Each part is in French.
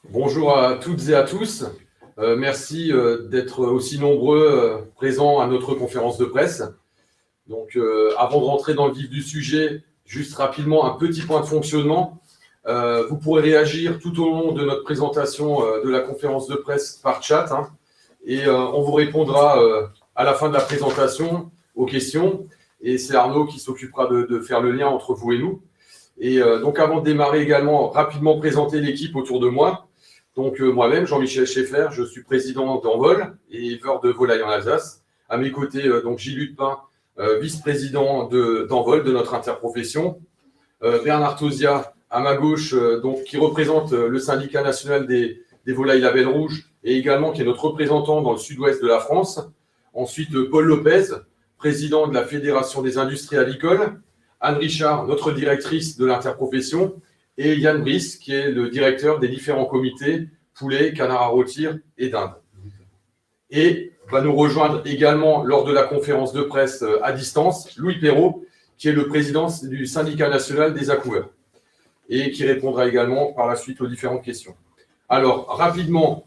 Bonjour à toutes et à tous. Merci d'être aussi nombreux présents à notre conférence de presse. Donc, avant de rentrer dans le vif du sujet, juste rapidement un petit point de fonctionnement. Vous pourrez réagir tout au long de notre présentation de la conférence de presse par chat, hein, et on vous répondra à la fin de la présentation aux questions. Et c'est Arnaud qui s'occupera de faire le lien entre vous et nous. Et donc, avant de démarrer également, rapidement présenter l'équipe autour de moi. Donc, moi-même, Jean-Michel Schaeffer, je suis président d'Envol et éleveur de volailles en Alsace. À mes côtés, donc Gilles Lutepin, vice-président d'Envol, de notre interprofession. Bernard Tosia, à ma gauche, donc, qui représente le syndicat national des volailles label rouge et également qui est notre représentant dans le sud-ouest de la France. Ensuite, Paul Lopez, président de la Fédération des industries avicoles. Anne Richard, notre directrice de l'interprofession. Et Yann Brice, qui est le directeur des différents comités poulet, canard à rôtir et dinde. Et va nous rejoindre également lors de la conférence de presse à distance, Louis Perrault, qui est le président du syndicat national des accouveurs et qui répondra également par la suite aux différentes questions. Alors, rapidement,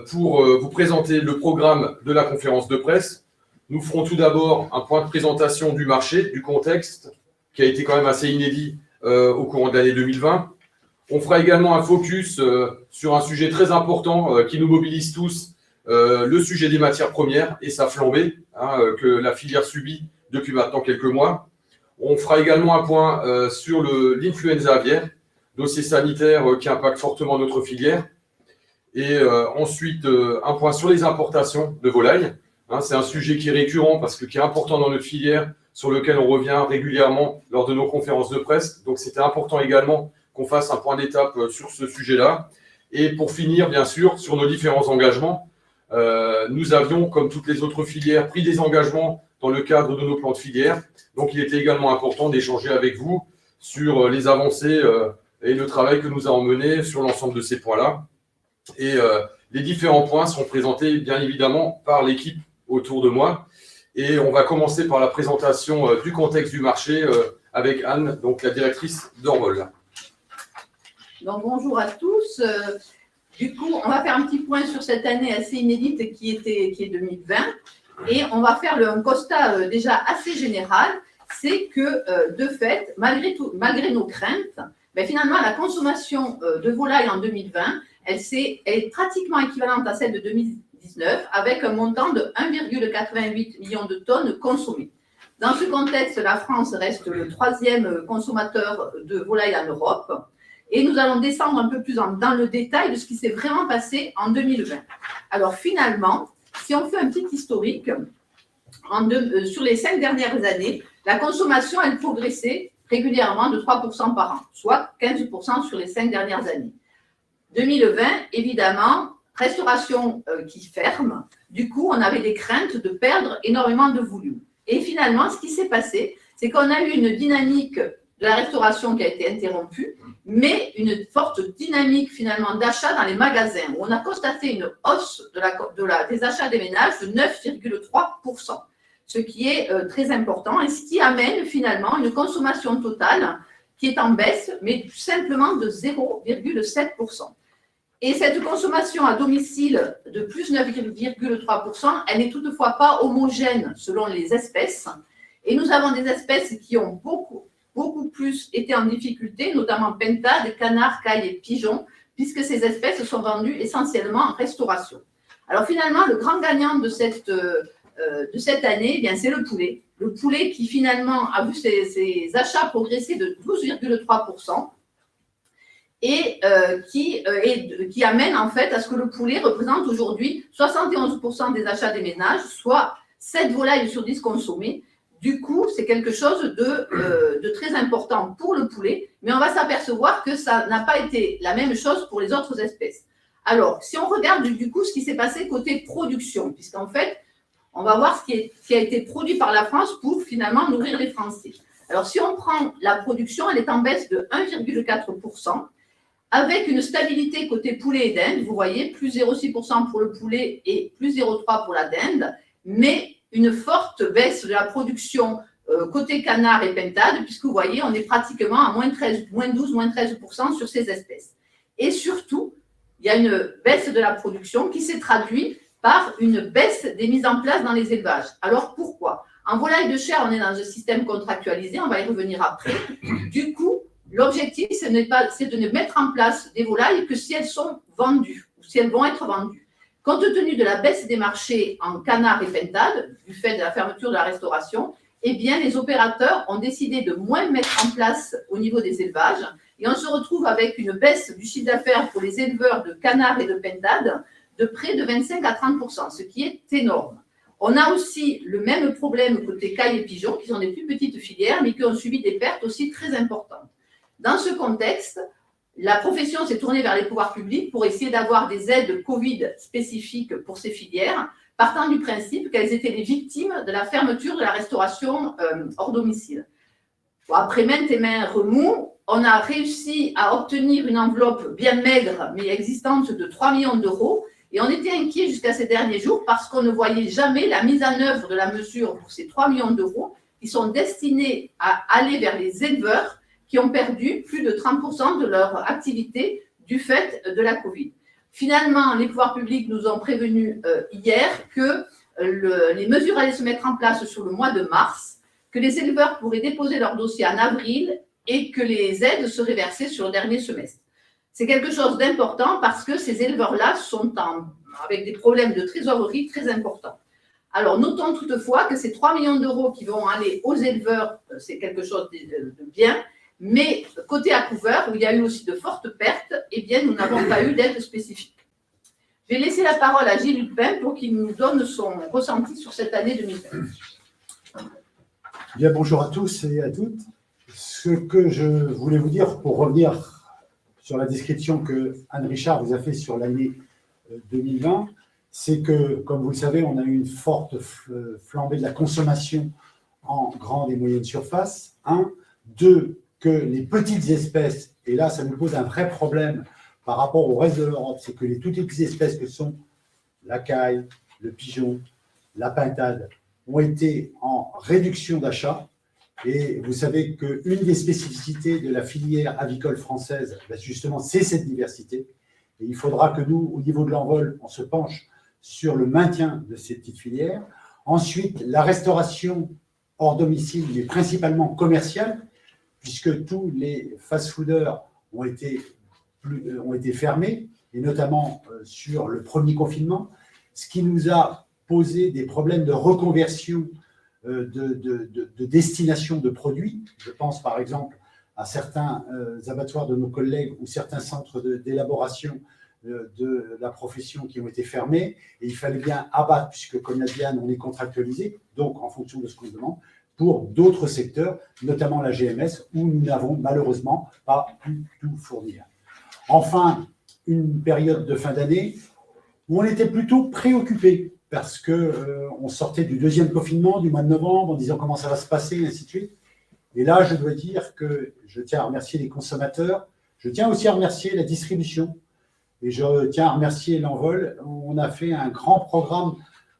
pour vous présenter le programme de la conférence de presse, nous ferons tout d'abord un point de présentation du marché, du contexte, qui a été quand même assez inédit au courant de l'année 2020. On fera également un focus sur un sujet très important qui nous mobilise tous, le sujet des matières premières et sa flambée que la filière subit depuis maintenant quelques mois. On fera également un point sur l'influenza aviaire, dossier sanitaire qui impacte fortement notre filière. Et ensuite, un point sur les importations de volailles. C'est un sujet qui est récurrent parce que qui est important dans notre filière, sur lequel on revient régulièrement lors de nos conférences de presse. Donc, c'était important également qu'on fasse un point d'étape sur ce sujet-là. Et pour finir, bien sûr, sur nos différents engagements, nous avions, comme toutes les autres filières, pris des engagements dans le cadre de nos plans de filière. Donc, il était également important d'échanger avec vous sur les avancées et le travail que nous avons mené sur l'ensemble de ces points-là. Et les différents points seront présentés, bien évidemment, par l'équipe autour de moi. Et on va commencer par la présentation du contexte du marché avec Anne, donc la directrice d'Envol. Donc, bonjour à tous. Du coup, on va faire un petit point sur cette année assez inédite qui est 2020. Et on va faire un constat déjà assez général. C'est que, de fait, malgré nos craintes, finalement, la consommation de volailles en 2020, elle est pratiquement équivalente à celle de 2019, avec un montant de 1,88 million de tonnes consommées. Dans ce contexte, la France reste le troisième consommateur de volailles en Europe. Et nous allons descendre un peu plus dans le détail de ce qui s'est vraiment passé en 2020. Alors finalement, si on fait un petit historique, sur les 5 dernières années, la consommation, elle progressait régulièrement de 3% par an, soit 15% sur les 5 dernières années. 2020, évidemment, restauration qui ferme. Du coup, on avait des craintes de perdre énormément de volume. Et finalement, ce qui s'est passé, c'est qu'on a eu une dynamique de la restauration qui a été interrompue, mais une forte dynamique finalement d'achat dans les magasins, où on a constaté une hausse des achats des ménages de 9,3%, ce qui est très important et ce qui amène finalement une consommation totale qui est en baisse, mais simplement de 0,7%. Et cette consommation à domicile de plus 9,3%, elle n'est toutefois pas homogène selon les espèces. Et nous avons des espèces qui ont beaucoup plus été en difficulté, notamment pintades, canards, cailles et pigeons, puisque ces espèces sont vendues essentiellement en restauration. Alors finalement, le grand gagnant de cette année, c'est le poulet. Le poulet qui finalement a vu ses achats progresser de 12,3%. Et qui amène en fait à ce que le poulet représente aujourd'hui 71% des achats des ménages, soit 7 volailles sur 10 consommées. Du coup, c'est quelque chose de très important pour le poulet, mais on va s'apercevoir que ça n'a pas été la même chose pour les autres espèces. Alors, si on regarde du coup ce qui s'est passé côté production, puisqu'en fait, on va voir ce qui a été produit par la France pour finalement nourrir les Français. Alors, si on prend la production, elle est en baisse de 1,4%. Avec une stabilité côté poulet et dinde, vous voyez, plus 0,6% pour le poulet et plus 0,3% pour la dinde, mais une forte baisse de la production côté canard et pintade, puisque vous voyez, on est pratiquement à moins 12, moins 13% sur ces espèces. Et surtout, il y a une baisse de la production qui s'est traduite par une baisse des mises en place dans les élevages. Alors pourquoi? En volaille de chair, on est dans un système contractualisé, on va y revenir après. Du coup, l'objectif, c'est de ne mettre en place des volailles que si elles sont vendues, ou si elles vont être vendues. Compte tenu de la baisse des marchés en canard et pintade, du fait de la fermeture de la restauration, eh bien, les opérateurs ont décidé de moins mettre en place au niveau des élevages. Et on se retrouve avec une baisse du chiffre d'affaires pour les éleveurs de canards et de pintade de près de 25 à 30%, ce qui est énorme. On a aussi le même problème côté cailles et pigeons, qui sont des plus petites filières, mais qui ont subi des pertes aussi très importantes. Dans ce contexte, la profession s'est tournée vers les pouvoirs publics pour essayer d'avoir des aides Covid spécifiques pour ces filières, partant du principe qu'elles étaient les victimes de la fermeture de la restauration hors domicile. Bon, après maintes et maints remous, on a réussi à obtenir une enveloppe bien maigre, mais existante, de 3 millions d'euros. Et on était inquiet jusqu'à ces derniers jours parce qu'on ne voyait jamais la mise en œuvre de la mesure pour ces 3 millions d'euros qui sont destinés à aller vers les éleveurs qui ont perdu plus de 30% de leur activité du fait de la Covid. Finalement, les pouvoirs publics nous ont prévenus hier que les mesures allaient se mettre en place sur le mois de mars, que les éleveurs pourraient déposer leur dossier en avril et que les aides seraient versées sur le dernier semestre. C'est quelque chose d'important parce que ces éleveurs-là sont avec des problèmes de trésorerie très importants. Alors, notons toutefois que ces 3 millions d'euros qui vont aller aux éleveurs, c'est quelque chose de bien, mais côté accouveur, où il y a eu aussi de fortes pertes, eh bien, nous n'avons pas eu d'aide spécifique. Je vais laisser la parole à Gilles Lupin pour qu'il nous donne son ressenti sur cette année 2020. Bien, bonjour à tous et à toutes. Ce que je voulais vous dire pour revenir sur la description que Anne Richard vous a fait sur l'année 2020, c'est que, comme vous le savez, on a eu une forte flambée de la consommation en grande et moyenne surface. 1. 2, que les petites espèces, et là, ça nous pose un vrai problème par rapport au reste de l'Europe, c'est que les toutes petites espèces que sont la caille, le pigeon, la pintade, ont été en réduction d'achat. Et vous savez qu'une des spécificités de la filière avicole française, justement, c'est cette diversité. Et il faudra que nous, au niveau de l'envol, on se penche sur le maintien de ces petites filières. Ensuite, la restauration hors domicile, mais principalement commerciale, puisque tous les fast-fooders ont été fermés, et notamment sur le premier confinement, ce qui nous a posé des problèmes de reconversion de destination de produits. Je pense par exemple à certains abattoirs de nos collègues ou certains centres d'élaboration de la profession qui ont été fermés, et il fallait bien abattre, puisque comme l'a dit Anne, on est contractualisé, donc en fonction de ce qu'on demande, pour d'autres secteurs, notamment la GMS, où nous n'avons malheureusement pas pu tout fournir. Enfin, une période de fin d'année où on était plutôt préoccupé, parce qu'on sortait du deuxième confinement du mois de novembre en disant comment ça va se passer, et ainsi de suite. Et là, je dois dire que je tiens à remercier les consommateurs, je tiens aussi à remercier la distribution, et je tiens à remercier l'Envol. On a fait un grand programme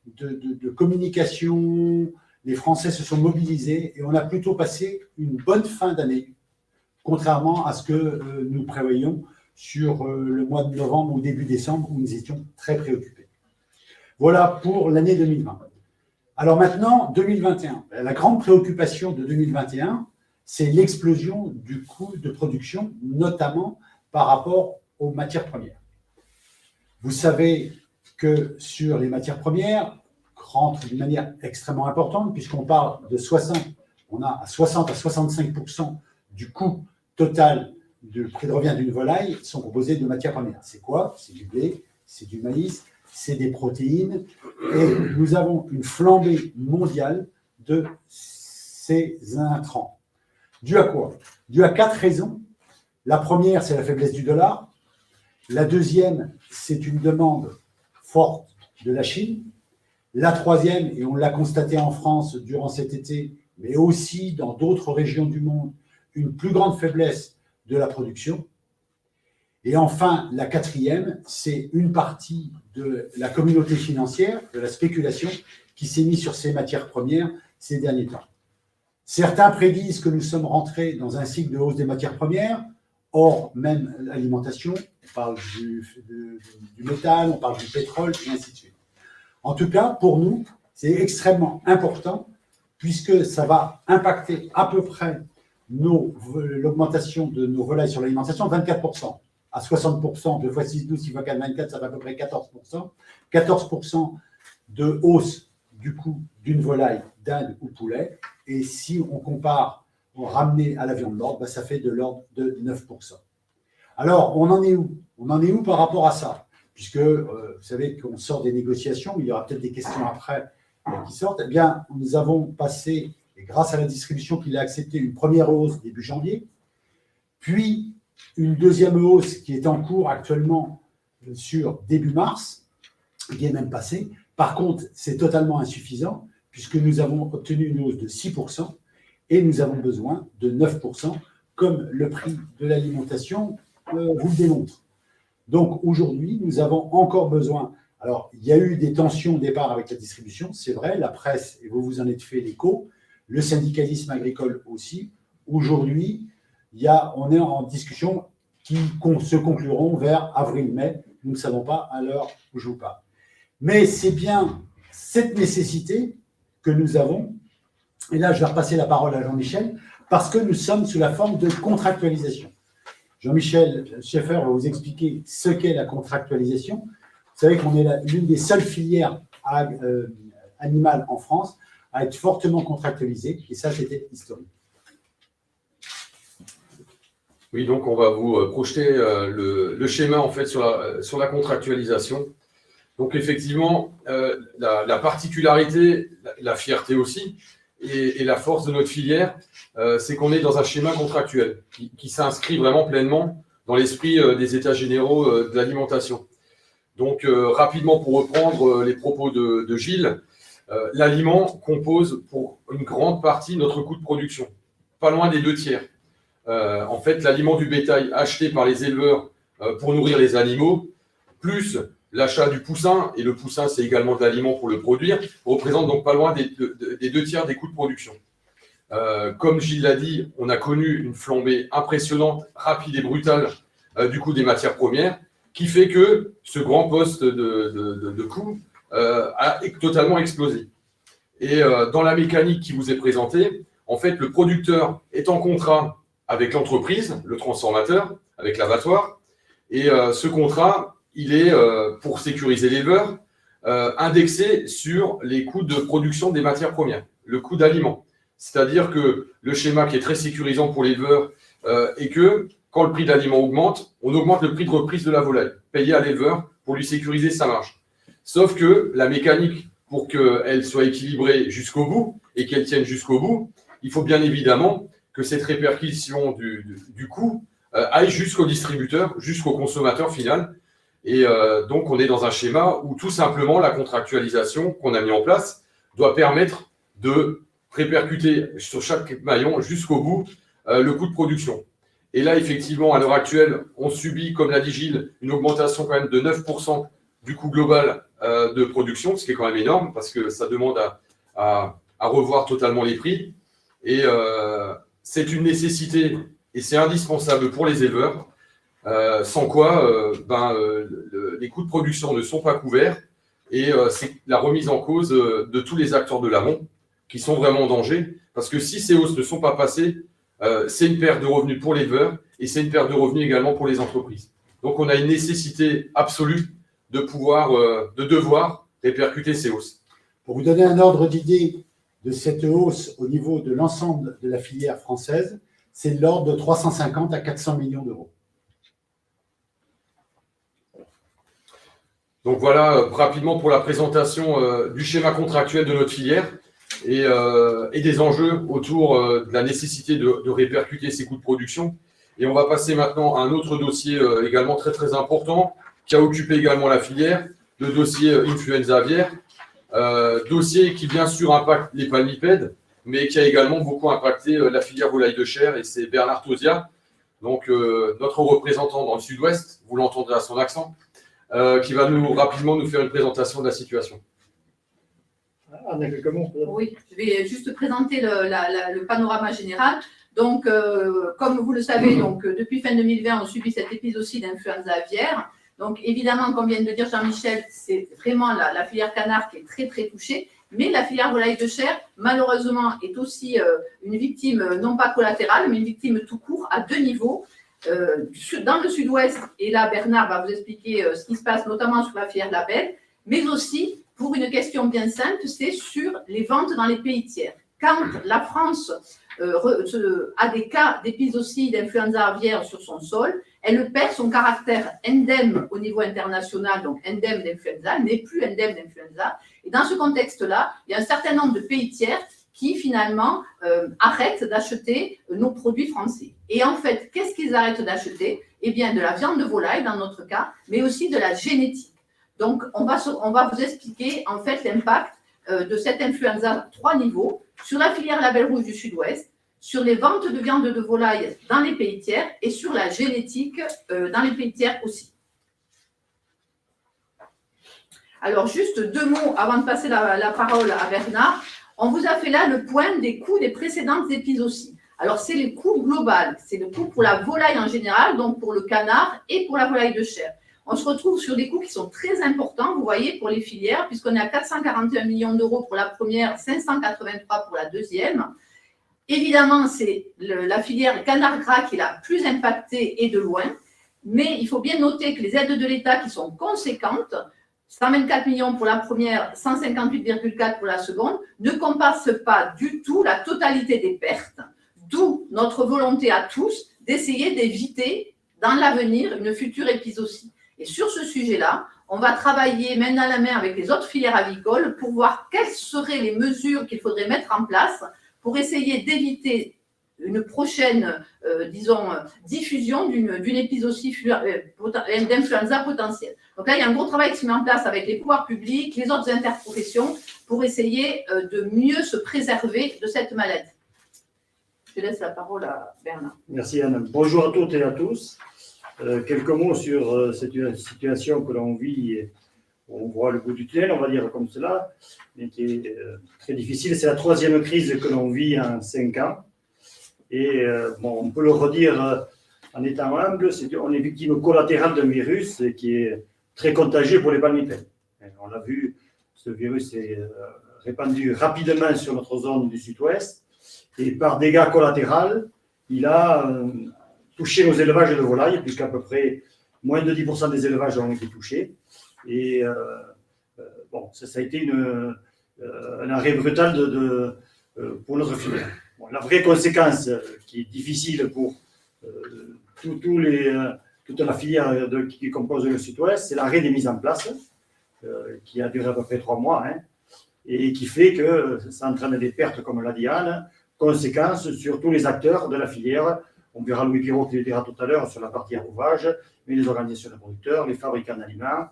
de communication, les Français se sont mobilisés, et on a plutôt passé une bonne fin d'année, contrairement à ce que nous prévoyions sur le mois de novembre ou début décembre, où nous étions très préoccupés. Voilà pour l'année 2020. Alors maintenant, 2021. La grande préoccupation de 2021, c'est l'explosion du coût de production, notamment par rapport aux matières premières. Vous savez que sur les matières premières, rentre d'une manière extrêmement importante, puisqu'on parle de 60 à 65% du coût total du prix de revient d'une volaille sont composés de matières premières. C'est quoi? C'est du blé, c'est du maïs, c'est des protéines, et nous avons une flambée mondiale de ces intrants. Dû à quoi? Dû à 4 raisons. La première, c'est la faiblesse du dollar. La deuxième, c'est une demande forte de la Chine. La troisième, et on l'a constaté en France durant cet été, mais aussi dans d'autres régions du monde, une plus grande faiblesse de la production. Et enfin, la quatrième, c'est une partie de la communauté financière, de la spéculation, qui s'est mise sur ces matières premières ces derniers temps. Certains prédisent que nous sommes rentrés dans un cycle de hausse des matières premières. hors même l'alimentation. On parle du méthane, on parle du pétrole, et ainsi de suite. En tout cas, pour nous, c'est extrêmement important puisque ça va impacter à peu près l'augmentation de nos volailles sur l'alimentation, 24%. À 60%, 2 x 6, 12, 6 x 4, 24, ça fait à peu près 14%. 14% de hausse du coût d'une volaille, dinde ou poulet. Et si on compare, on ramené à la viande morte, ça fait de l'ordre de 9%. Alors, on en est où? On en est où par rapport à ça? Puisque vous savez qu'on sort des négociations, il y aura peut-être des questions après qui sortent. Eh bien, nous avons passé, et grâce à la distribution qu'il a accepté, une première hausse début janvier, puis une deuxième hausse qui est en cours actuellement sur début mars, qui est même passée. Par contre, c'est totalement insuffisant, puisque nous avons obtenu une hausse de 6% et nous avons besoin de 9%, comme le prix de l'alimentation vous le démontre. Donc aujourd'hui, nous avons encore besoin. Alors, il y a eu des tensions au départ avec la distribution, c'est vrai, la presse, et vous vous en êtes fait l'écho, le syndicalisme agricole aussi. Aujourd'hui, on est en discussion qui se concluront vers avril-mai. Nous ne savons pas à l'heure où je vous parle. Mais c'est bien cette nécessité que nous avons, et là je vais repasser la parole à Jean-Michel, parce que nous sommes sous la forme de contractualisation. Jean-Michel Schaeffer va vous expliquer ce qu'est la contractualisation. Vous savez qu'on est l'une des seules filières animales en France à être fortement contractualisée, et ça c'était historique. Oui, donc on va vous projeter le schéma en fait sur la contractualisation. Donc effectivement, la particularité, la fierté aussi, et la force de notre filière, c'est qu'on est dans un schéma contractuel qui s'inscrit vraiment pleinement dans l'esprit des États généraux de l'alimentation. Donc rapidement pour reprendre les propos de Gilles, l'aliment compose pour une grande partie notre coût de production, pas loin des 2/3. En fait, l'aliment du bétail acheté par les éleveurs pour nourrir les animaux, plus l'achat du poussin, et le poussin, c'est également de l'aliment pour le produire, représente donc pas loin des 2/3 des coûts de production. Comme Gilles l'a dit, on a connu une flambée impressionnante, rapide et brutale du coût des matières premières, qui fait que ce grand poste de coût a totalement explosé. Et dans la mécanique qui vous est présentée, en fait, le producteur est en contrat avec l'entreprise, le transformateur, avec l'abattoir, et ce contrat, il est, pour sécuriser l'éleveur, indexé sur les coûts de production des matières premières, le coût d'aliments. C'est-à-dire que le schéma qui est très sécurisant pour l'éleveur est que quand le prix de l'aliment augmente, on augmente le prix de reprise de la volaille, payé à l'éleveur pour lui sécuriser sa marge. Sauf que la mécanique, pour qu'elle soit équilibrée jusqu'au bout et qu'elle tienne jusqu'au bout, il faut bien évidemment que cette répercussion du coût aille jusqu'au distributeur, jusqu'au consommateur final. Et donc, on est dans un schéma où tout simplement la contractualisation qu'on a mis en place doit permettre de répercuter sur chaque maillon jusqu'au bout le coût de production. Et là, effectivement, à l'heure actuelle, on subit, comme l'a dit Gilles, une augmentation quand même de 9% du coût global de production, ce qui est quand même énorme parce que ça demande à revoir totalement les prix. Et c'est une nécessité et c'est indispensable pour les éleveurs, sans quoi les coûts de production ne sont pas couverts et c'est la remise en cause de tous les acteurs de l'amont qui sont vraiment en danger parce que si ces hausses ne sont pas passées, c'est une perte de revenus pour l'éleveur et c'est une perte de revenus également pour les entreprises. Donc on a une nécessité absolue de devoir répercuter ces hausses. Pour vous donner un ordre d'idée de cette hausse au niveau de l'ensemble de la filière française, c'est de l'ordre de 350 à 400 millions d'euros. Donc voilà, rapidement pour la présentation du schéma contractuel de notre filière et des enjeux autour de la nécessité de répercuter ces coûts de production. Et on va passer maintenant à un autre dossier également très très important qui a occupé également la filière, le dossier influenza aviaire, dossier qui bien sûr impacte les palmipèdes, mais qui a également beaucoup impacté la filière volaille de chair, et c'est Bernard Tauziat, donc notre représentant dans le sud-ouest, vous l'entendrez à son accent, qui va rapidement nous faire une présentation de la situation. Oui, je vais juste présenter le panorama général. Donc, comme vous le savez, donc, depuis fin 2020, on subit cet épisode d'influenza aviaire. Donc, évidemment, comme vient de le dire Jean-Michel, c'est vraiment la filière canard qui est très, très touchée. Mais la filière volaille de chair, malheureusement, est aussi une victime, non pas collatérale, mais une victime tout court à 2 niveaux. Dans le sud-ouest, et là, Bernard va vous expliquer ce qui se passe, notamment sur la filière label, mais aussi pour une question bien simple, c'est sur les ventes dans les pays tiers. Quand la France a des cas d'épisodie d'influenza aviaire sur son sol, elle perd son caractère endème au niveau international, donc endème d'influenza, n'est plus endème d'influenza. Et dans ce contexte-là, il y a un certain nombre de pays tiers qui finalement arrêtent d'acheter nos produits français. Et en fait, qu'est-ce qu'ils arrêtent d'acheter? Eh bien, de la viande de volaille dans notre cas, mais aussi de la génétique. Donc, on va vous expliquer en fait l'impact de cette influenza à 3 niveaux sur la filière label rouge du Sud-Ouest, sur les ventes de viande de volaille dans les pays tiers et sur la génétique dans les pays tiers aussi. Alors, juste 2 mots avant de passer la parole à Bernard. On vous a fait là le point des coûts des précédentes épisodies. Alors, c'est le coût global, c'est le coût pour la volaille en général, donc pour le canard et pour la volaille de chair. On se retrouve sur des coûts qui sont très importants, vous voyez, pour les filières, puisqu'on est à 441 millions d'euros pour la première, 583 pour la deuxième. Évidemment, c'est la filière canard gras qui est la plus impactée et de loin, mais il faut bien noter que les aides de l'État qui sont conséquentes, 124 millions pour la première, 158,4 pour la seconde, ne compensent pas du tout la totalité des pertes, d'où notre volonté à tous d'essayer d'éviter dans l'avenir une future épisodie. Et sur ce sujet-là, on va travailler main dans la main avec les autres filières avicoles pour voir quelles seraient les mesures qu'il faudrait mettre en place pour essayer d'éviter une prochaine, diffusion d'une épisodie d'influenza potentielle. Donc là, il y a un gros travail qui se met en place avec les pouvoirs publics, les autres interprofessions, pour essayer de mieux se préserver de cette maladie. Je laisse la parole à Bernard. Merci Anne. Bonjour à toutes et à tous. Quelques mots sur cette situation que l'on vit, et on voit le bout du tunnel, on va dire comme cela, mais qui est très difficile. C'est la 3e crise que l'on vit en 5 ans. Et on peut le redire en étant humble, on est victime collatérale d'un virus qui est très contagieux pour les palmipèdes. On l'a vu, ce virus est répandu rapidement sur notre zone du sud-ouest et par dégâts collatéraux, il a touché nos élevages de volailles, puisqu'à peu près moins de 10% des élevages ont été touchés. Et ça a été un arrêt brutal pour notre filière. Bon, la vraie conséquence qui est difficile pour toute la filière qui compose le sud-ouest, c'est l'arrêt des mises en place, qui a duré à peu près 3 mois, et qui fait que ça entraîne des pertes, comme l'a dit Anne, conséquences sur tous les acteurs de la filière. On verra Louis Pirot qui le dira tout à l'heure sur la partie arrobage, mais les organisations de producteurs, les fabricants d'aliments,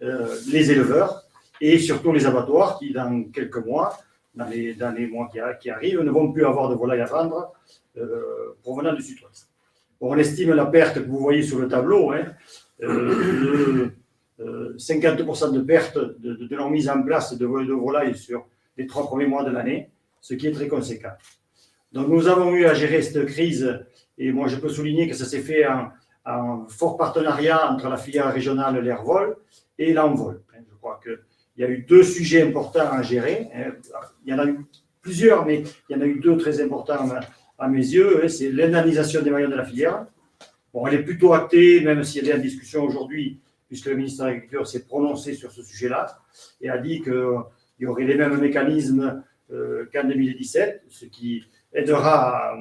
les éleveurs et surtout les abattoirs qui, dans quelques mois, dans les mois qui arrivent, ne vont plus avoir de volailles à vendre provenant du sud-ouest. On estime la perte que vous voyez sur le tableau, 50% de perte de leur mise en place de volailles sur les 3 premiers mois de l'année, ce qui est très conséquent. Donc nous avons eu à gérer cette crise, et moi je peux souligner que ça s'est fait en fort partenariat entre la filière régionale l'Airvol et l'Envol. Je crois qu'il y a eu 2 sujets importants à gérer. Il y en a eu plusieurs, mais il y en a eu 2 très importants à mes yeux. C'est l'indemnisation des maillons de la filière. Bon, elle est plutôt actée, même si elle est en discussion aujourd'hui, puisque le ministre de l'Agriculture s'est prononcé sur ce sujet-là et a dit qu'il y aurait les mêmes mécanismes qu'en 2017, ce qui aidera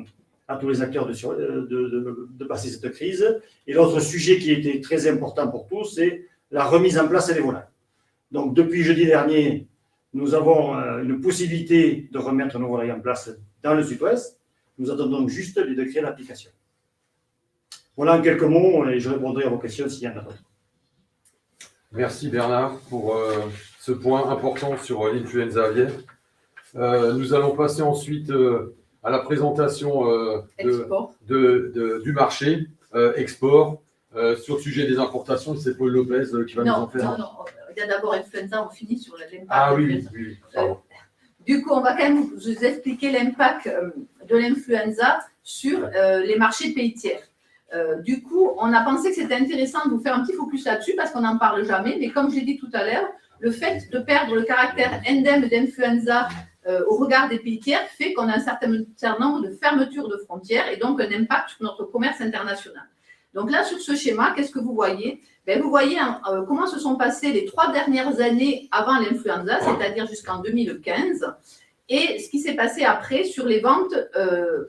à tous les acteurs de passer cette crise. Et l'autre sujet qui était très important pour tous, c'est la remise en place des volailles. Donc, depuis jeudi dernier, nous avons une possibilité de remettre nos volailles en place dans le sud-ouest. Nous attendons juste les décrets d'application. Voilà en quelques mots, et je répondrai à vos questions s'il y en a d'autres. Merci Bernard pour ce point important sur l'influenza aviaire. Nous allons passer ensuite à la présentation du marché export. Sur le sujet des importations, c'est Paul Lopez qui va nous en faire. Non, il y a d'abord l'influenza, on finit sur l'impact. Ah oui, pardon. Du coup, on va quand même vous expliquer l'impact de l'influenza sur les marchés de pays tiers. Du coup, on a pensé que c'était intéressant de vous faire un petit focus là-dessus parce qu'on n'en parle jamais. Mais comme je l'ai dit tout à l'heure, le fait de perdre le caractère endème d'influenza au regard des pays tiers fait qu'on a un certain nombre de fermetures de frontières et donc un impact sur notre commerce international. Donc là, sur ce schéma, qu'est-ce que vous voyez? Vous voyez comment se sont passées les 3 dernières années avant l'influenza, c'est-à-dire jusqu'en 2015, et ce qui s'est passé après sur les ventes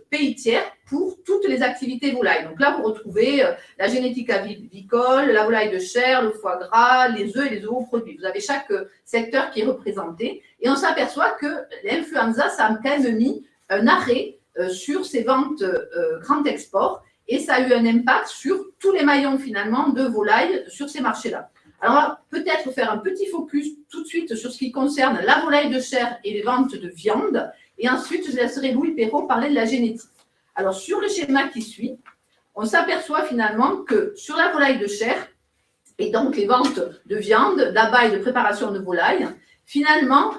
pays tiers pour toutes les activités volailles. Donc là, vous retrouvez la génétique avicole, la volaille de chair, le foie gras, les œufs et les ovoproduits. Vous avez chaque secteur qui est représenté. Et on s'aperçoit que l'influenza, ça a quand même mis un arrêt sur ces ventes grand export et ça a eu un impact sur tous les maillons finalement de volailles sur ces marchés-là. Alors, on va peut-être faire un petit focus tout de suite sur ce qui concerne la volaille de chair et les ventes de viande. Et ensuite, je laisserai Louis Perrault parler de la génétique. Alors, sur le schéma qui suit, on s'aperçoit finalement que sur la volaille de chair, et donc les ventes de viande, d'abat et de préparation de volaille, finalement,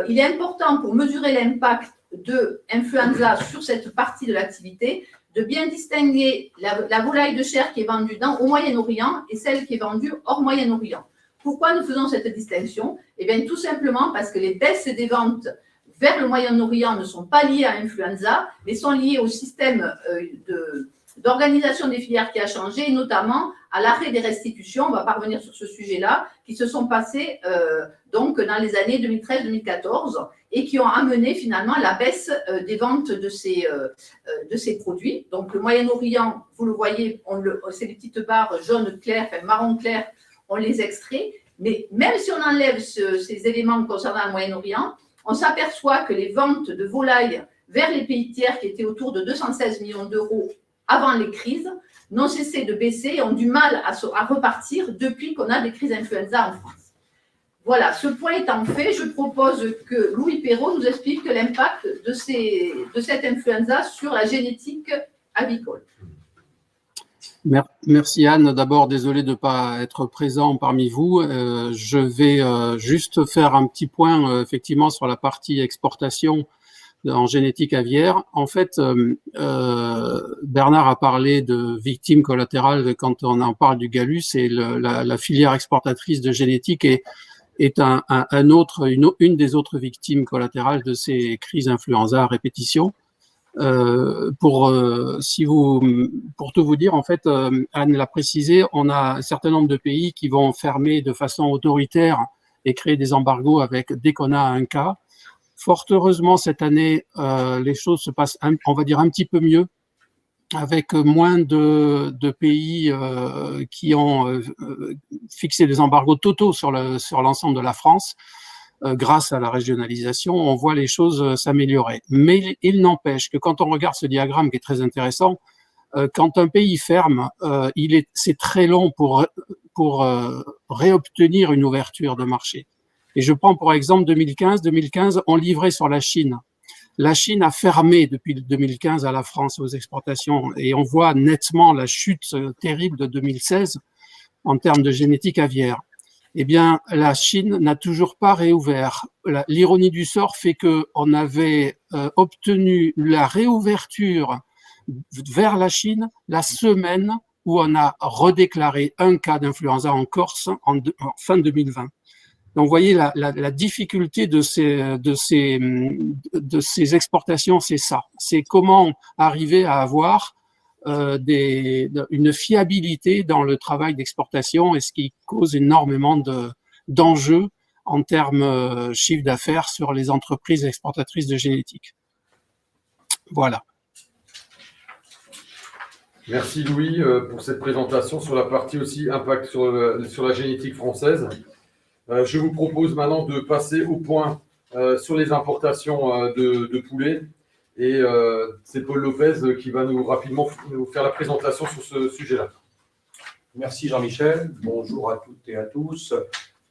il est important pour mesurer l'impact de influenza sur cette partie de l'activité de bien distinguer la volaille de chair qui est vendue au Moyen-Orient et celle qui est vendue hors Moyen-Orient. Pourquoi nous faisons cette distinction? Eh bien, tout simplement parce que les baisses des ventes vers le Moyen-Orient ne sont pas liées à l'influenza, mais sont liées au système d'organisation des filières qui a changé, et notamment à l'arrêt des restitutions, on va pas revenir sur ce sujet-là, qui se sont passées donc dans les années 2013-2014 et qui ont amené finalement la baisse des ventes de ces produits. Donc le Moyen-Orient, vous le voyez, c'est des petites barres jaunes claires, enfin marron clair, on les extrait, mais même si on enlève ces éléments concernant le Moyen-Orient, on s'aperçoit que les ventes de volailles vers les pays tiers qui étaient autour de 216 millions d'euros avant les crises, n'ont cessé de baisser et ont du mal à repartir depuis qu'on a des crises influenza en France. Voilà, ce point étant fait, je propose que Louis Perrault nous explique l'impact de cette influenza sur la génétique avicole. Merci Anne. D'abord, désolé de ne pas être présent parmi vous. Je vais juste faire un petit point effectivement sur la partie exportation en génétique aviaire. En fait, Bernard a parlé de victimes collatérales quand on en parle du Gallus, et la filière exportatrice de génétique est une des autres victimes collatérales de ces crises influenza à répétition. Pour tout vous dire, en fait, Anne l'a précisé, on a un certain nombre de pays qui vont fermer de façon autoritaire et créer des embargos dès qu'on a un cas. Fort heureusement, cette année, les choses se passent, on va dire, un petit peu mieux, avec moins de pays qui ont fixé des embargos totaux sur l'ensemble de la France. Grâce à la régionalisation, on voit les choses s'améliorer. Mais il n'empêche que quand on regarde ce diagramme qui est très intéressant, quand un pays ferme, c'est très long pour réobtenir une ouverture de marché. Et je prends pour exemple 2015. 2015, on livrait sur la Chine. La Chine a fermé depuis 2015 à la France aux exportations, et on voit nettement la chute terrible de 2016 en termes de génétique aviaire. Eh bien, la Chine n'a toujours pas réouvert. L'ironie du sort fait qu'on avait obtenu la réouverture vers la Chine la semaine où on a redéclaré un cas d'influenza en Corse en fin 2020. Donc, vous voyez, la difficulté de ces exportations, c'est ça. C'est comment arriver à avoir une fiabilité dans le travail d'exportation, et ce qui cause énormément d'enjeux en termes chiffre d'affaires sur les entreprises exportatrices de génétique. Voilà. Merci Louis pour cette présentation sur la partie aussi impact sur la génétique française. Je vous propose maintenant de passer au point sur les importations de poulets. Et c'est Paul Lopez qui va rapidement nous faire la présentation sur ce sujet-là. Merci Jean-Michel. Bonjour à toutes et à tous.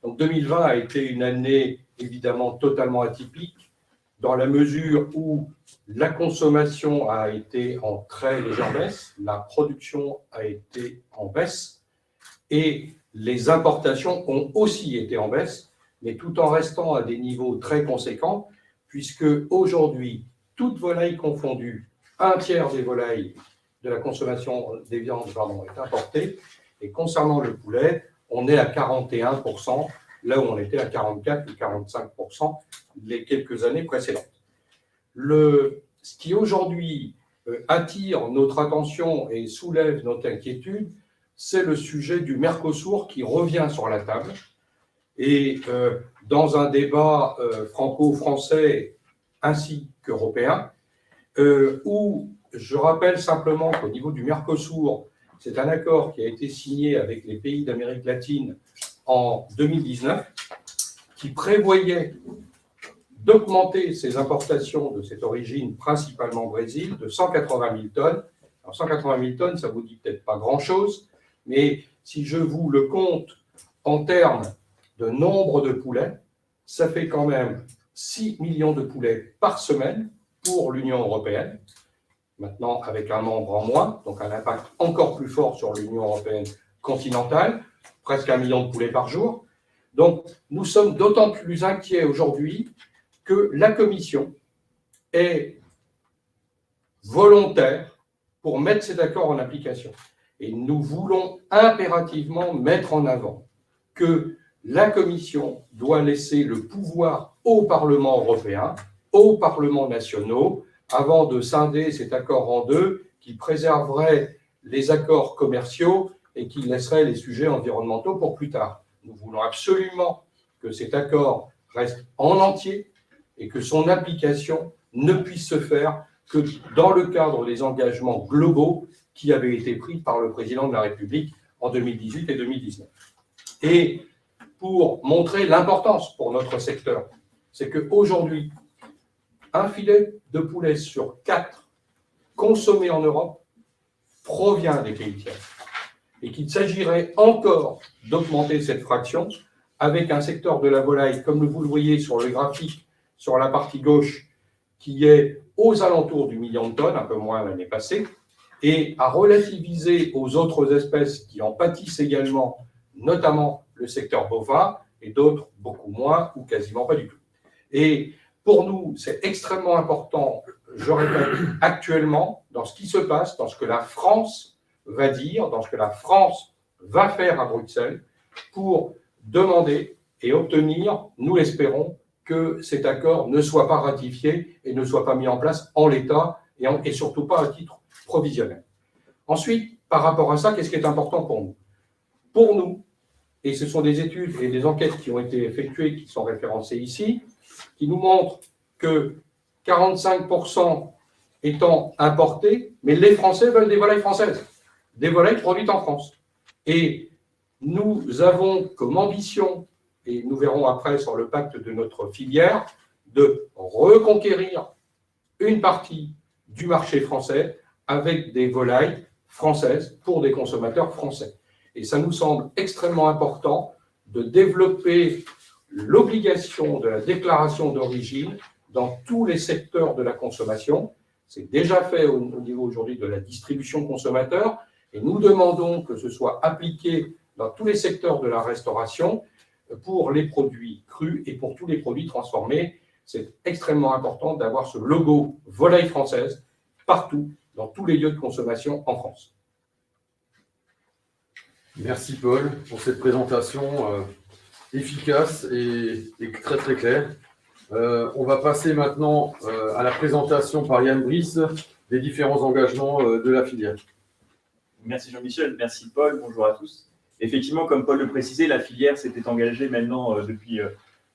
Donc 2020 a été une année évidemment totalement atypique dans la mesure où la consommation a été en très légère baisse, la production a été en baisse et les importations ont aussi été en baisse, mais tout en restant à des niveaux très conséquents, puisque aujourd'hui, toute volaille confondue, un tiers des volailles de la consommation des viandes est importée. Et concernant le poulet, on est à 41%, là où on était à 44 ou 45% les quelques années précédentes. Ce qui aujourd'hui attire notre attention et soulève notre inquiétude, c'est le sujet du Mercosur qui revient sur la table. Et dans un débat franco-français ainsi qu'européen, où je rappelle simplement qu'au niveau du Mercosur, c'est un accord qui a été signé avec les pays d'Amérique latine en 2019, qui prévoyait d'augmenter ses importations de cette origine, principalement Brésil, de 180 000 tonnes. Alors 180 000 tonnes, ça ne vous dit peut-être pas grand-chose, mais si je vous le compte en termes de nombre de poulets, ça fait quand même 6 millions de poulets par semaine pour l'Union européenne, maintenant avec un membre en moins, donc un impact encore plus fort sur l'Union européenne continentale, presque 1 million de poulets par jour. Donc nous sommes d'autant plus inquiets aujourd'hui que la Commission est volontaire pour mettre cet accord en application. Et nous voulons impérativement mettre en avant que la Commission doit laisser le pouvoir au Parlement européen, aux parlements nationaux, avant de scinder cet accord en deux, qui préserverait les accords commerciaux et qui laisserait les sujets environnementaux pour plus tard. Nous voulons absolument que cet accord reste en entier et que son application ne puisse se faire que dans le cadre des engagements globaux qui avaient été pris par le président de la République en 2018 et 2019. Et pour montrer l'importance pour notre secteur, c'est qu'aujourd'hui, un filet de poulet sur 4 consommé en Europe provient des pays tiers. Et qu'il s'agirait encore d'augmenter cette fraction avec un secteur de la volaille, comme vous le voyez sur le graphique, sur la partie gauche, qui est aux alentours du million de tonnes, un peu moins l'année passée, et à relativiser aux autres espèces qui en pâtissent également, notamment le secteur bovin, et d'autres beaucoup moins ou quasiment pas du tout. Et pour nous, c'est extrêmement important, je répète, actuellement, dans ce qui se passe, dans ce que la France va dire, dans ce que la France va faire à Bruxelles, pour demander et obtenir, nous l'espérons, que cet accord ne soit pas ratifié et ne soit pas mis en place en l'état et surtout pas à titre provisionnel. Ensuite, par rapport à ça, qu'est-ce qui est important pour nous ? Pour nous, et ce sont des études et des enquêtes qui ont été effectuées, qui sont référencées ici, qui nous montrent que 45% étant importés, mais les Français veulent des volailles françaises, des volailles produites en France. Et nous avons comme ambition, et nous verrons après sur le pacte de notre filière, de reconquérir une partie du marché français avec des volailles françaises pour des consommateurs français. Et ça nous semble extrêmement important de développer l'obligation de la déclaration d'origine dans tous les secteurs de la consommation. C'est déjà fait au niveau aujourd'hui de la distribution consommateur et nous demandons que ce soit appliqué dans tous les secteurs de la restauration pour les produits crus et pour tous les produits transformés. C'est extrêmement important d'avoir ce logo volaille française partout, dans tous les lieux de consommation en France. Merci Paul pour cette présentation efficace et très très claire. On va passer maintenant à la présentation par Yann Brice des différents engagements de la filière. Merci Jean-Michel, merci Paul, bonjour à tous. Effectivement, comme Paul le précisait, la filière s'était engagée maintenant depuis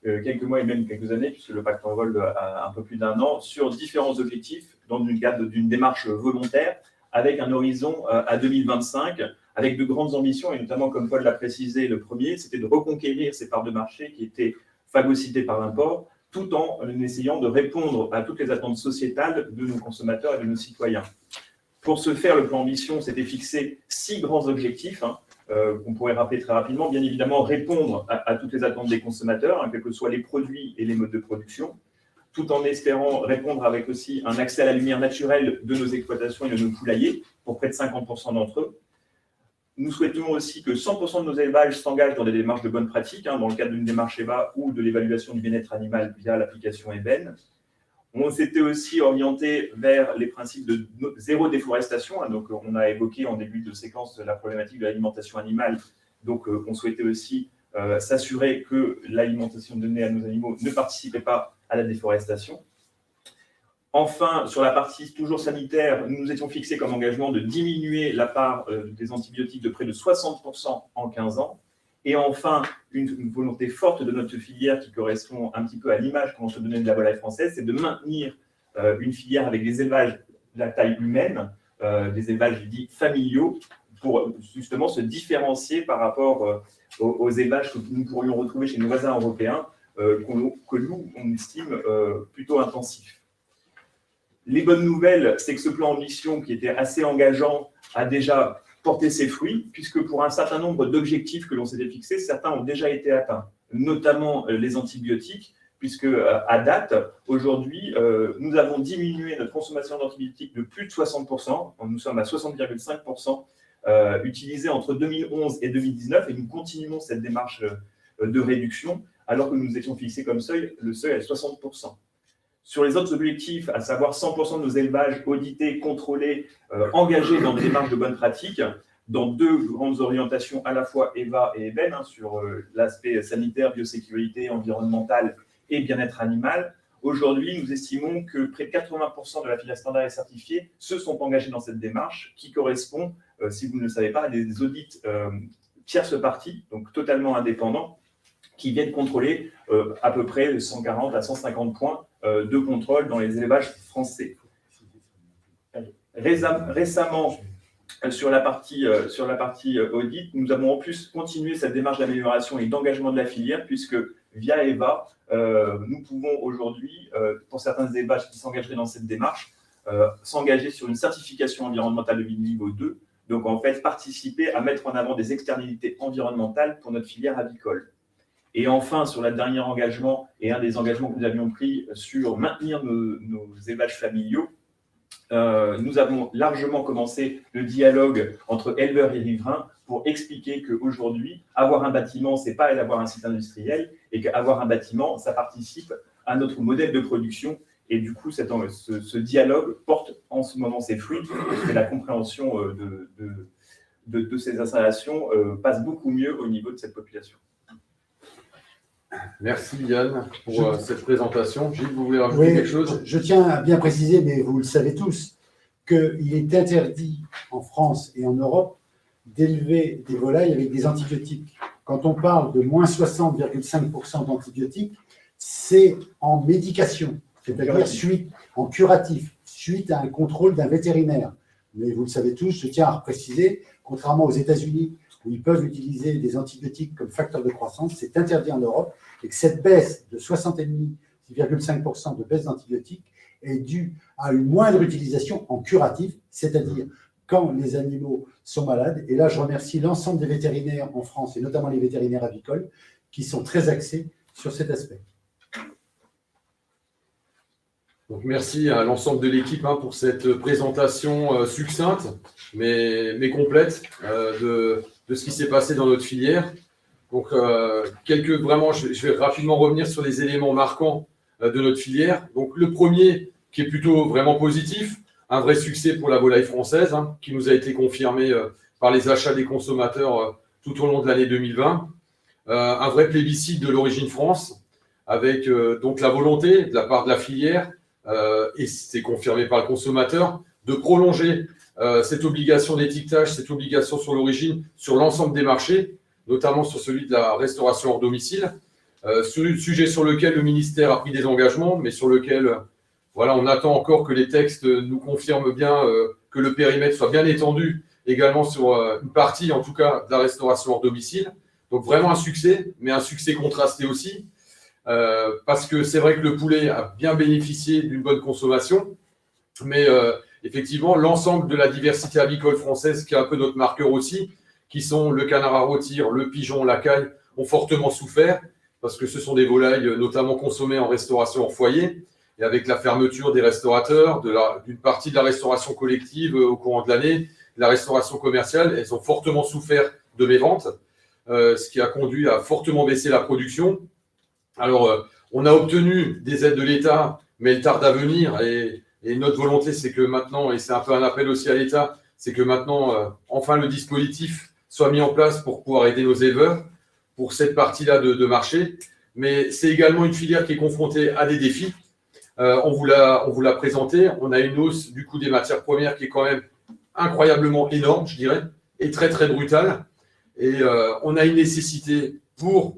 quelques mois et même quelques années, puisque le pacte en vol a un peu plus d'1 an, sur différents objectifs dans le cadre d'une démarche volontaire, avec un horizon à 2025, avec de grandes ambitions, et notamment, comme Paul l'a précisé, le premier, c'était de reconquérir ces parts de marché qui étaient phagocytées par l'import, tout en essayant de répondre à toutes les attentes sociétales de nos consommateurs et de nos citoyens. Pour ce faire, le plan ambition s'était fixé 6 grands objectifs, qu'on pourrait rappeler très rapidement. Bien évidemment, répondre à toutes les attentes des consommateurs, quels que soient les produits et les modes de production, tout en espérant répondre avec aussi un accès à la lumière naturelle de nos exploitations et de nos poulaillers, pour près de 50% d'entre eux. Nous souhaitons aussi que 100% de nos élevages s'engagent dans des démarches de bonne pratique, dans le cadre d'une démarche EVA ou de l'évaluation du bien-être animal via l'application EBEN. On s'était aussi orienté vers les principes de zéro déforestation. Donc, on a évoqué en début de séquence la problématique de l'alimentation animale. Donc, on souhaitait aussi s'assurer que l'alimentation donnée à nos animaux ne participait pas à la déforestation. Enfin, sur la partie toujours sanitaire, nous nous étions fixés comme engagement de diminuer la part des antibiotiques de près de 60% en 15 ans. Et enfin, une volonté forte de notre filière qui correspond un petit peu à l'image qu'on se donnait de la volaille française, c'est de maintenir une filière avec des élevages de la taille humaine, des élevages dits familiaux, pour justement se différencier par rapport aux élevages que nous pourrions retrouver chez nos voisins européens, que nous, on estime plutôt intensifs. Les bonnes nouvelles, c'est que ce plan ambition, qui était assez engageant, a déjà porté ses fruits, puisque pour un certain nombre d'objectifs que l'on s'était fixés, certains ont déjà été atteints, notamment les antibiotiques, puisque à date, aujourd'hui, nous avons diminué notre consommation d'antibiotiques de plus de 60%, nous sommes à 60,5% utilisés entre 2011 et 2019, et nous continuons cette démarche de réduction, alors que nous étions fixés comme seuil, le seuil à 60%. Sur les autres objectifs, à savoir 100% de nos élevages audités, contrôlés, engagés dans des démarches de bonnes pratiques, dans deux grandes orientations, à la fois EVA et EBEN, sur l'aspect sanitaire, biosécurité, environnemental et bien-être animal. Aujourd'hui, nous estimons que près de 80% de la filière standard et certifiée se sont engagés dans cette démarche, qui correspond, si vous ne le savez pas, à des audits tierces parties, donc totalement indépendants, qui viennent contrôler à peu près 140 à 150 points de contrôle dans les élevages français. Récemment, sur la partie audit, nous avons en plus continué cette démarche d'amélioration et d'engagement de la filière, puisque via EVA, nous pouvons aujourd'hui, pour certains élevages qui s'engageraient dans cette démarche, s'engager sur une certification environnementale de niveau 2, donc en fait participer à mettre en avant des externalités environnementales pour notre filière avicole. Et enfin, sur le dernier engagement, et un des engagements que nous avions pris sur maintenir nos élevages familiaux, nous avons largement commencé le dialogue entre éleveurs et riverains pour expliquer qu'aujourd'hui, avoir un bâtiment, ce n'est pas avoir un site industriel, et qu'avoir un bâtiment, ça participe à notre modèle de production. Et du coup, ce dialogue porte en ce moment ses fruits, parce que la compréhension de ces installations passe beaucoup mieux au niveau de cette population. Merci Yann pour cette présentation. Gilles, vous voulez rajouter quelque chose? Je tiens à bien préciser, mais vous le savez tous, qu'il est interdit en France et en Europe d'élever des volailles avec des antibiotiques. Quand on parle de moins 60,5% d'antibiotiques, c'est en médication, c'est-à-dire en curatif, suite à un contrôle d'un vétérinaire. Mais vous le savez tous, je tiens à préciser, contrairement aux États-Unis, où ils peuvent utiliser des antibiotiques comme facteur de croissance, c'est interdit en Europe, et que cette baisse de 60,5% de baisse d'antibiotiques est due à une moindre utilisation en curatif, c'est-à-dire quand les animaux sont malades. Et là, je remercie l'ensemble des vétérinaires en France, et notamment les vétérinaires avicoles, qui sont très axés sur cet aspect. Donc, merci à l'ensemble de l'équipe pour cette présentation succincte, mais complète de ce qui s'est passé dans notre filière. Donc, je vais rapidement revenir sur les éléments marquants de notre filière. Donc, le premier, qui est plutôt vraiment positif, un vrai succès pour la volaille française, qui nous a été confirmé par les achats des consommateurs tout au long de l'année 2020. Un vrai plébiscite de l'origine France, avec donc la volonté de la part de la filière, et c'est confirmé par le consommateur, de prolonger cette obligation d'étiquetage, cette obligation sur l'origine, sur l'ensemble des marchés, notamment sur celui de la restauration hors domicile, sujet sur lequel le ministère a pris des engagements, mais sur lequel on attend encore que les textes nous confirment bien que le périmètre soit bien étendu, également sur une partie, en tout cas, de la restauration hors domicile. Donc vraiment un succès, mais un succès contrasté aussi, parce que c'est vrai que le poulet a bien bénéficié d'une bonne consommation, mais effectivement, l'ensemble de la diversité avicole française, qui est un peu notre marqueur aussi, qui sont le canard à rôtir, le pigeon, la caille, ont fortement souffert, parce que ce sont des volailles notamment consommées en restauration hors foyer, et avec la fermeture des restaurateurs, d'une partie de la restauration collective au courant de l'année, la restauration commerciale, elles ont fortement souffert de méventes, ce qui a conduit à fortement baisser la production. Alors, on a obtenu des aides de l'État, mais elle tarde à venir. Et notre volonté, c'est que maintenant, et c'est un peu un appel aussi à l'État, c'est que maintenant, enfin, le dispositif soit mis en place pour pouvoir aider nos éleveurs pour cette partie-là de marché. Mais c'est également une filière qui est confrontée à des défis. On vous l'a présenté. On a une hausse du coût des matières premières qui est quand même incroyablement énorme, je dirais, et très, très brutale. Et on a une nécessité pour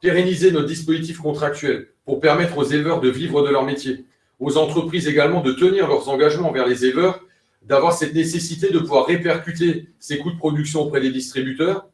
pérenniser notre dispositif contractuel, pour permettre aux éleveurs de vivre de leur métier, aux entreprises également de tenir leurs engagements envers les éleveurs, d'avoir cette nécessité de pouvoir répercuter ces coûts de production auprès des distributeurs,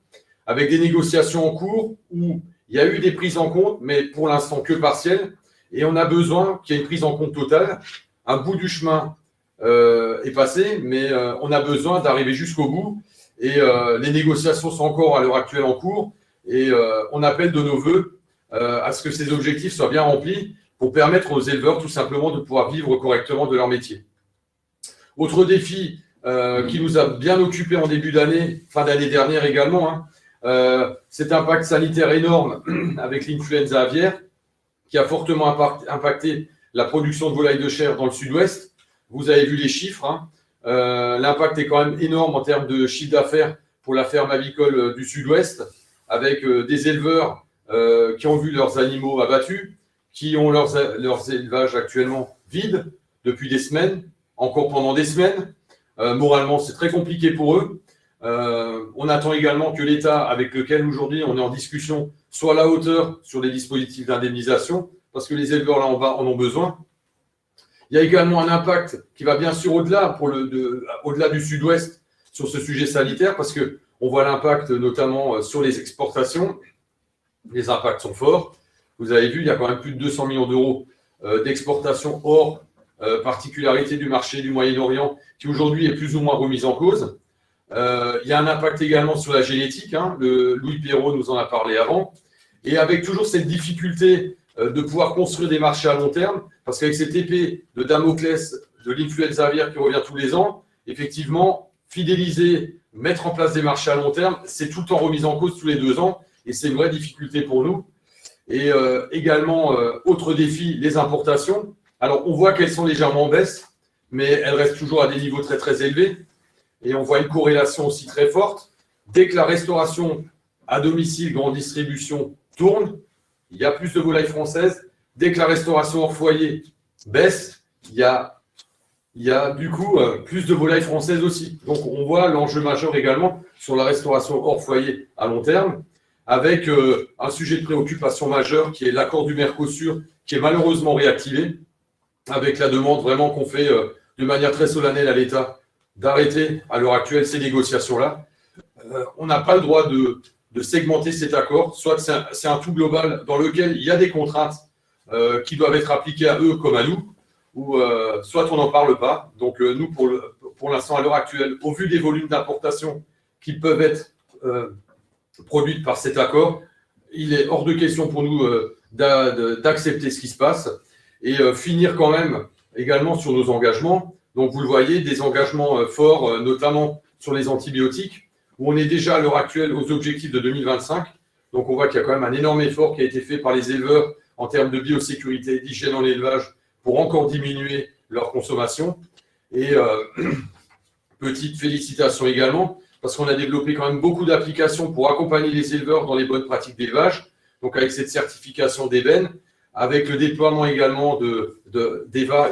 avec des négociations en cours où il y a eu des prises en compte, mais pour l'instant que partielles, et on a besoin qu'il y ait une prise en compte totale. Un bout du chemin est passé, mais on a besoin d'arriver jusqu'au bout, et les négociations sont encore à l'heure actuelle en cours, et on appelle de nos voeux à ce que ces objectifs soient bien remplis pour permettre aux éleveurs tout simplement de pouvoir vivre correctement de leur métier. Autre défi qui nous a bien occupé en début d'année, fin d'année dernière également, cet impact sanitaire énorme avec l'influenza aviaire qui a fortement impacté la production de volailles de chair dans le sud-ouest. Vous avez vu les chiffres. L'impact est quand même énorme en termes de chiffre d'affaires pour la ferme avicole du sud-ouest, avec des éleveurs qui ont vu leurs animaux abattus, qui ont leurs élevages actuellement vides depuis des semaines, encore pendant des semaines. Moralement, c'est très compliqué pour eux. On attend également que l'État, avec lequel aujourd'hui on est en discussion, soit à la hauteur sur les dispositifs d'indemnisation, parce que les éleveurs là en bas en ont besoin. Il y a également un impact qui va bien sûr au-delà du sud-ouest sur ce sujet sanitaire, parce qu'on voit l'impact notamment sur les exportations. Les impacts sont forts. Vous avez vu, il y a quand même plus de 200 millions d'euros d'exportation hors particularité du marché du Moyen-Orient, qui aujourd'hui est plus ou moins remise en cause. Il y a un impact également sur la génétique. Louis Perrault nous en a parlé avant. Et avec toujours cette difficulté de pouvoir construire des marchés à long terme, parce qu'avec cette épée de Damoclès de l'influenza aviaire qui revient tous les ans, effectivement, fidéliser, mettre en place des marchés à long terme, c'est tout le temps remis en cause tous les 2 ans, et c'est une vraie difficulté pour nous. Et également, autre défi, les importations. Alors, on voit qu'elles sont légèrement en baisse, mais elles restent toujours à des niveaux très, très élevés. Et on voit une corrélation aussi très forte. Dès que la restauration à domicile, grande distribution, tourne, il y a plus de volailles françaises. Dès que la restauration hors foyer baisse, il y a du coup plus de volailles françaises aussi. Donc, on voit l'enjeu majeur également sur la restauration hors foyer à long terme, avec un sujet de préoccupation majeur qui est l'accord du Mercosur, qui est malheureusement réactivé, avec la demande vraiment qu'on fait de manière très solennelle à l'État d'arrêter à l'heure actuelle ces négociations-là. On n'a pas le droit de segmenter cet accord, soit c'est un tout global dans lequel il y a des contraintes qui doivent être appliquées à eux comme à nous, ou soit on n'en parle pas. Donc nous, pour l'instant, à l'heure actuelle, au vu des volumes d'importation qui peuvent être produites par cet accord, il est hors de question pour nous d'accepter ce qui se passe et finir quand même également sur nos engagements. Donc vous le voyez, des engagements forts, notamment sur les antibiotiques, où on est déjà à l'heure actuelle aux objectifs de 2025. Donc on voit qu'il y a quand même un énorme effort qui a été fait par les éleveurs en termes de biosécurité, d'hygiène en élevage, pour encore diminuer leur consommation. Et petite félicitation également, parce qu'on a développé quand même beaucoup d'applications pour accompagner les éleveurs dans les bonnes pratiques d'élevage, donc avec cette certification d'EBEN, avec le déploiement également d'EVA,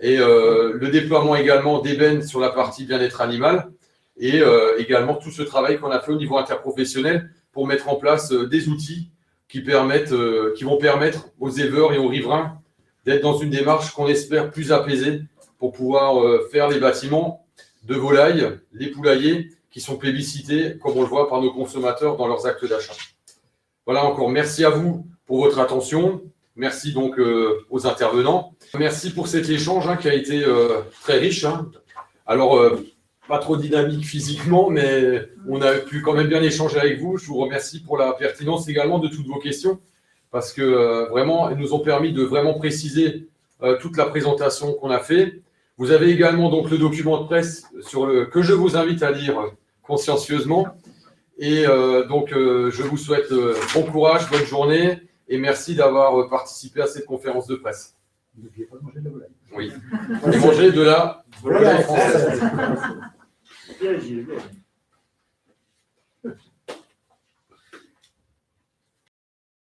et le déploiement également d'EBEN sur la partie bien-être animal, et également tout ce travail qu'on a fait au niveau interprofessionnel pour mettre en place des outils qui vont permettre aux éleveurs et aux riverains d'être dans une démarche qu'on espère plus apaisée pour pouvoir faire les bâtiments de volailles, les poulaillers, qui sont plébiscités, comme on le voit, par nos consommateurs dans leurs actes d'achat. Voilà, encore merci à vous pour votre attention. Merci donc aux intervenants. Merci pour cet échange qui a été très riche. Alors, pas trop dynamique physiquement, mais on a pu quand même bien échanger avec vous. Je vous remercie pour la pertinence également de toutes vos questions, parce que vraiment, elles nous ont permis de vraiment préciser toute la présentation qu'on a fait. Vous avez également donc le document de presse que je vous invite à lire consciencieusement. Et donc, je vous souhaite bon courage, bonne journée, et merci d'avoir participé à cette conférence de presse. N'oubliez pas de manger de la volaille. Oui. Et manger de la Volaille française. française. Bien, Gilles, bien.